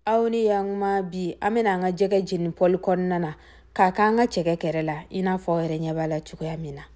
Awni yang ma bi amena nga jege jini pol konnana kaka nga chege kerela ina fo ere nyabala chukuya mina.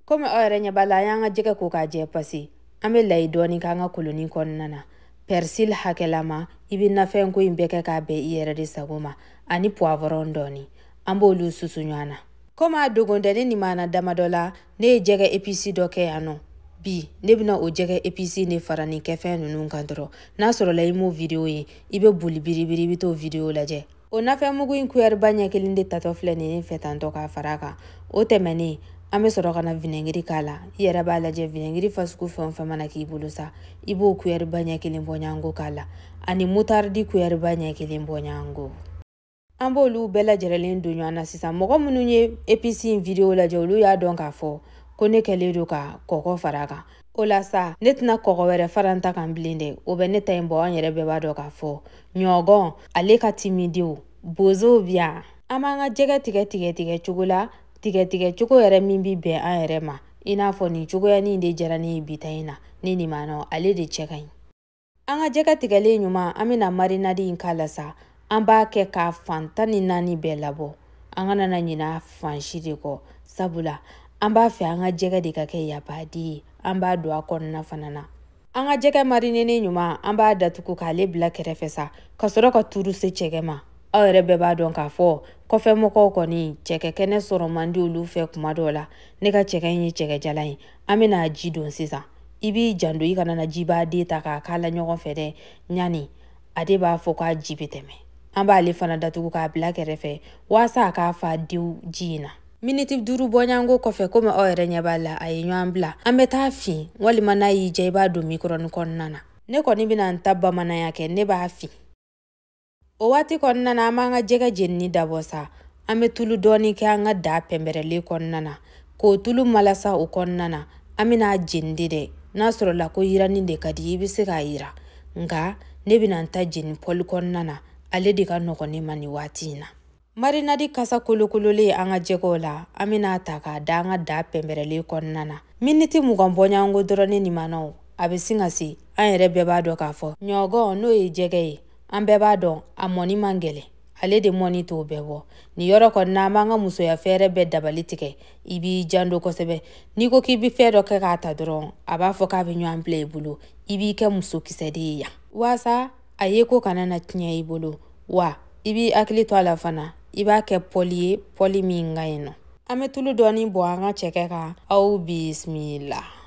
Kome o ere nyabala yang jege kuka je pasi ame lai doni ka nga kuluni konnana persil hakelama ibi na fenku imbeke ka be iyere di sagoma ani poivron doni ambo lu susu nyana. Koma dogondeni ni mana damadola ne jege episi doke ano. Bi nebina o jege episi ne farani kefe nunu kandro na soro la imo video ye ibe buli biri bito video laje o na fe mugu in kuyer banya kelinde tato flene ne fetanto ka faraka o temeni ame soro kana vinengiri kala yera ba laje vinengiri fasku fon famana ki bulusa ibo kuyer banya kelin bonyango kala ani mutardi kuyer banya kelin bonyango ambo lu bela jerelen dunyana sisa mogo mununye episi video laje lu ya don ka fo kone keledo ka koko faraka ola sa netna koko were faranta kan blinde o be neta imbo anyere be bado ka fo nyogon ale ka timidio bozo bia amanga jega tige chugula yere mimbi be anyere ma ina fo ni chugo ya ni inde jarani bitaina nini mano ale de chekai anga jega tigale nyuma amina marinadi inkala sa amba ke ka fantani nani be labo anga nana nyina fanshiri ko sabula amba fe anga jega de kake ya padi amba do akonna fanana anga jega marinene nyuma amba datuku kale bla kerefesa kasoro ka turu se chegema awere beba don ka fo kofe moko koni cheke kene soro mandi ulu fe kumadola ne ka cheke nyi cheke jalai amena jidon sisa ibi jando yi kana na jiba data ka kala nyogon fede nyani ade ba fo ka jibiteme amba ale fana datuku ka bla kerefe wasa ka fa diu jina miniti duru bonyango kofe kome o ere nyabala ayi nyambla ambeta fi wali mana yi jaiba do mikro nkonnana ne koni bina ntabba mana yake ne ba fi o wati konnana amanga jega jenni dabosa ame tulu doni ke anga da pemberele konnana ko tulu malasa o konnana amina jendide nasoro la ko yirani de kadi yibise ka yira nga ne bina nta jenni pol konnana ale de ka nokoni mani watina marina di kasa kulukulule anga jegola amina taka danga da pemberele konnana miniti mugambonya ngo drone ni mano abisingasi ayere beba do kafo nyogo no ejege ambeba do amoni mangele ale de moni to bebo ni yoro konna manga muso ya fere be dabalitike ibi jando ko sebe ni ko kibi fero ke kata dron aba fo ka binyo ample bulu ibi ke muso kisedi ya wasa ayeko kanana tinya ibulu wa ibi akili to ala fana iba ke poli minga ino ame tulu doni bo anga cheke ka au bismillah